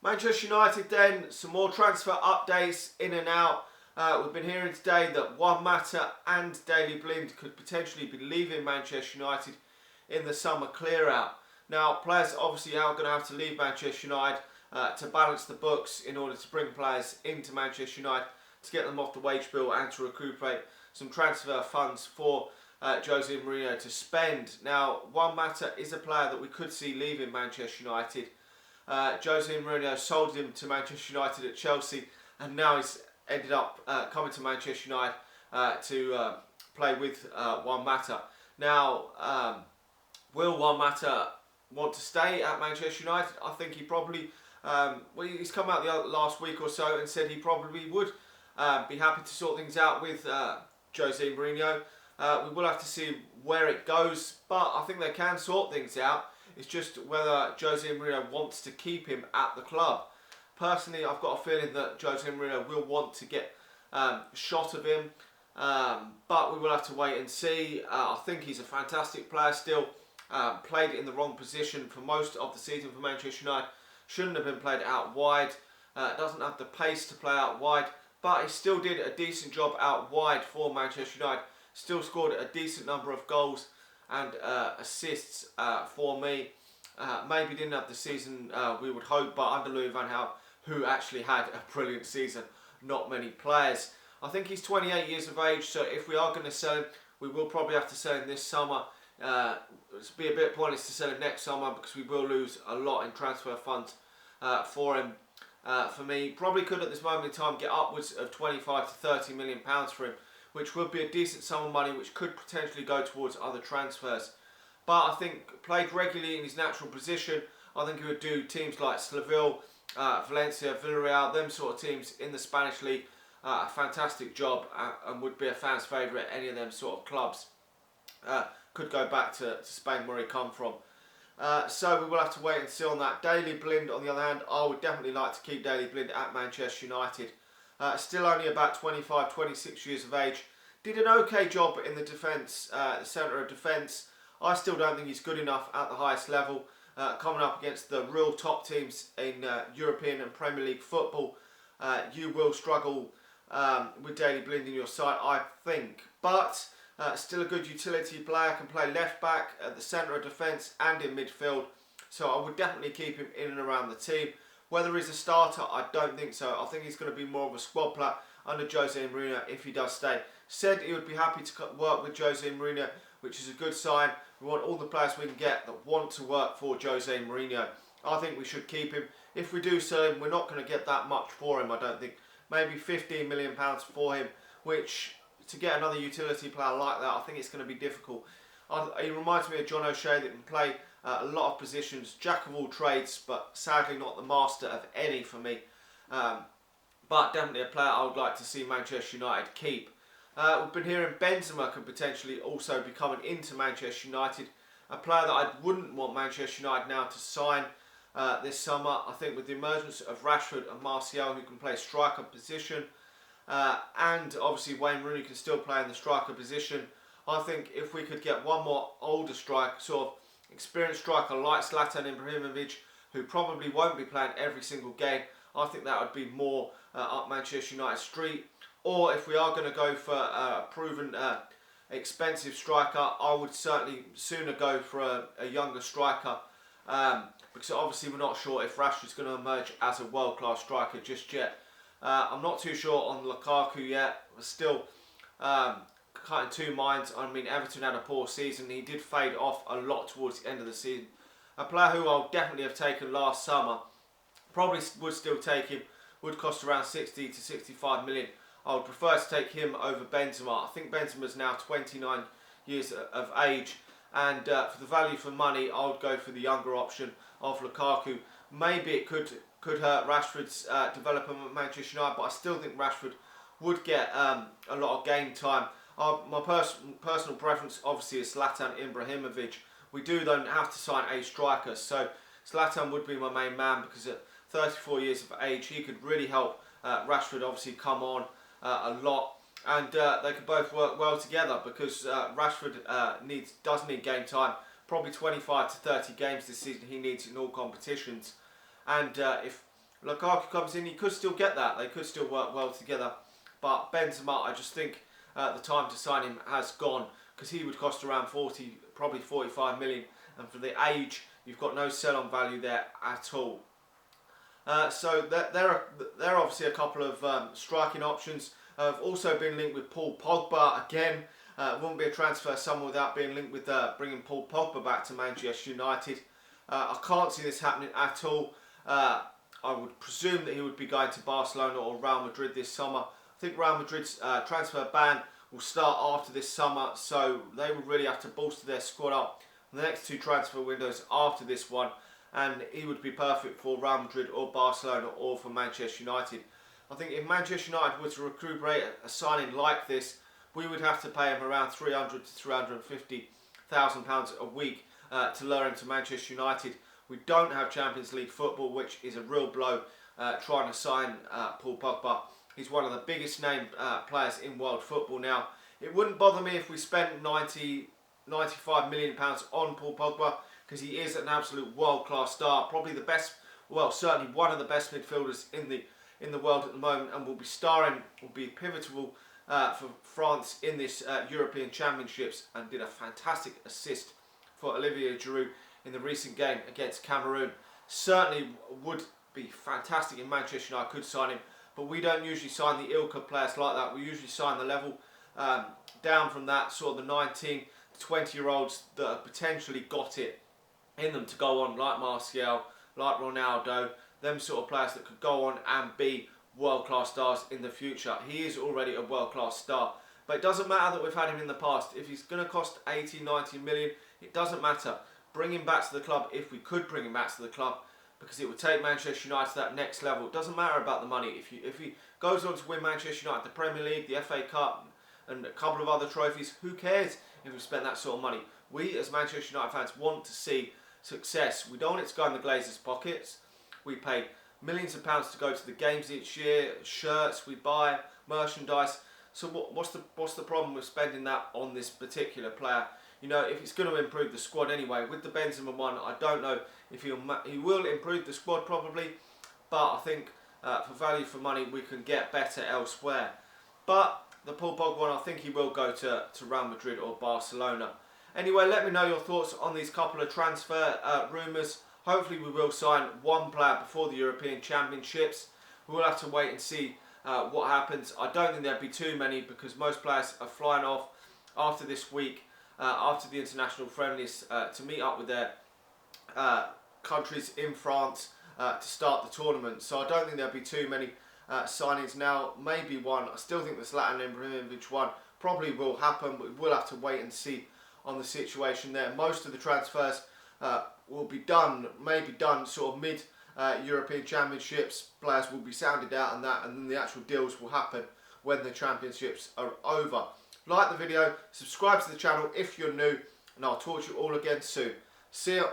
Manchester United then, some more transfer updates in and out. We've been hearing today that Juan Mata and Daley Blind could potentially be leaving Manchester United in the summer clear-out. Now, players obviously are going to have to leave Manchester United to balance the books in order to bring players into Manchester United to get them off the wage bill and to recuperate some transfer funds for Jose Mourinho to spend. Now, Juan Mata is a player that we could see leaving Manchester United. Jose Mourinho sold him to Manchester United at Chelsea, and now he's ended up coming to Manchester United to play with Juan Mata. Now, will Juan Mata want to stay at Manchester United? I think he probably, he's come out the last week or so and said he probably would be happy to sort things out with Jose Mourinho. We will have to see where it goes, but I think they can sort things out. It's just whether Jose Mourinho wants to keep him at the club. Personally, I've got a feeling that Jose Mourinho will want to get a shot of him, but we will have to wait and see. I think he's a fantastic player still. Played in the wrong position for most of the season for Manchester United. Shouldn't have been played out wide. Doesn't have the pace to play out wide, but he still did a decent job out wide for Manchester United. Still scored a decent number of goals and assists for me. Maybe didn't have the season we would hope, but under Louis van Gaal, who actually had a brilliant season, not many players. I think he's 28 years of age, so if we are going to sell him, we will probably have to sell him this summer. It'll be a bit pointless to sell him next summer because we will lose a lot in transfer funds for him. For me, probably could at this moment in time get upwards of 25 to 30 million pounds for him, which would be a decent sum of money which could potentially go towards other transfers. But I think played regularly in his natural position, I think he would do teams like Seville, Valencia, Villarreal, them sort of teams in the Spanish league a fantastic job and would be a fan's favourite at any of them sort of clubs. Could go back to Spain where he come from. So we will have to wait and see on that. Daley Blind, on the other hand, I would definitely like to keep Daley Blind at Manchester United. Still only about 25, 26 years of age. Did an okay job in the defence, the centre of defence. I still don't think he's good enough at the highest level. Coming up against the real top teams in European and Premier League football, you will struggle with Daley Blind in your side, I think. But still a good utility player, can play left back at the centre of defence and in midfield. So I would definitely keep him in and around the team. Whether he's a starter, I don't think so. I think he's going to be more of a squad player under Jose Mourinho if he does stay. Said he would be happy to work with Jose Mourinho, which is a good sign. We want all the players we can get that want to work for Jose Mourinho. I think we should keep him. If we do sell him, we're not going to get that much for him, I don't think. Maybe £15 million for him, which to get another utility player like that, I think it's going to be difficult. He reminds me of John O'Shea that can play a lot of positions, jack of all trades, but sadly not the master of any for me. But definitely a player I would like to see Manchester United keep. We've been hearing Benzema could potentially also be coming into Manchester United. A player that I wouldn't want Manchester United now to sign this summer. I think with the emergence of Rashford and Martial, who can play striker position, and obviously Wayne Rooney can still play in the striker position. I think if we could get one more older striker, sort of experienced striker like Zlatan Ibrahimovic, who probably won't be playing every single game, I think that would be more up Manchester United street. Or if we are going to go for a proven expensive striker, I would certainly sooner go for a younger striker, because obviously we're not sure if Rashford's going to emerge as a world-class striker just yet. I'm not too sure on Lukaku yet. We're still kind of two minds. I mean, Everton had a poor season. He did fade off a lot towards the end of the season. A player who I'll definitely have taken last summer, probably would still take him, would cost around 60 to 65 million. I would prefer to take him over Benzema. I think Benzema's now 29 years of age, and for the value for money, I would go for the younger option of Lukaku. Maybe it could hurt Rashford's development at Manchester United, but I still think Rashford would get a lot of game time. My personal preference obviously is Zlatan Ibrahimovic. We do though have to sign a striker, so Zlatan would be my main man because at 34 years of age he could really help Rashford obviously come on a lot, and they could both work well together because Rashford does need game time, probably 25 to 30 games this season he needs in all competitions, and if Lukaku comes in, he could still get that. They could still work well together. But Benzema, I just think the time to sign him has gone, because he would cost around 40, probably 45 million. And for the age, you've got no sell-on value there at all. So there are obviously a couple of striking options. I've also been linked with Paul Pogba again. Wouldn't be a transfer summer without being linked with bringing Paul Pogba back to Manchester United. I can't see this happening at all. I would presume that he would be going to Barcelona or Real Madrid this summer. I think Real Madrid's transfer ban will start after this summer, so they would really have to bolster their squad up in the next two transfer windows after this one, and he would be perfect for Real Madrid or Barcelona or for Manchester United. I think if Manchester United were to recuperate a signing like this, we would have to pay him around £300,000 to £350,000 a week to lure him to Manchester United. We don't have Champions League football, which is a real blow trying to sign Paul Pogba. He's one of the biggest named players in world football now. It wouldn't bother me if we spent £95 million on Paul Pogba, because he is an absolute world-class star, probably the best, well, certainly one of the best midfielders in the world at the moment, and will be pivotal for France in this European Championships, and did a fantastic assist for Olivier Giroud in the recent game against Cameroon. Certainly would be fantastic in Manchester United, could sign him, but we don't usually sign the ilk of players like that. We usually sign the level down from that, sort of the 19 to 20-year-olds that have potentially got it in them to go on, like Martial, like Ronaldo, them sort of players that could go on and be world-class stars in the future. He is already a world-class star, but it doesn't matter that we've had him in the past. If he's going to cost 80, 90 million, it doesn't matter. Bring him back to the club if we could bring him back to the club, because it would take Manchester United to that next level. It doesn't matter about the money. If he goes on to win Manchester United the Premier League, the FA Cup, and a couple of other trophies, who cares if we spent that sort of money? We as Manchester United fans want to see success. We don't want it to go in the Glazers' pockets. We pay millions of pounds to go to the games each year, shirts we buy, merchandise. So what's the problem with spending that on this particular player? You know, if it's going to improve the squad anyway. With the Benzema one, I don't know if he will improve the squad probably, but I think for value for money we can get better elsewhere. But the Paul Pogba one, I think he will go to Real Madrid or Barcelona. Anyway, let me know your thoughts on these couple of transfer rumours. Hopefully we will sign one player before the European Championships. We will have to wait and see what happens. I don't think there'll be too many, because most players are flying off after this week, after the international friendlies, to meet up with their countries in France to start the tournament. So I don't think there'll be too many signings now. Maybe one. I still think the Zlatan Ibrahimovic one probably will happen, but we'll have to wait and see on the situation there. Most of the transfers will be done, maybe done sort of mid European Championships. Players will be sounded out and that, and then the actual deals will happen when the championships are over. Like the video, subscribe to the channel if you're new, and I'll talk to you all again soon. See ya.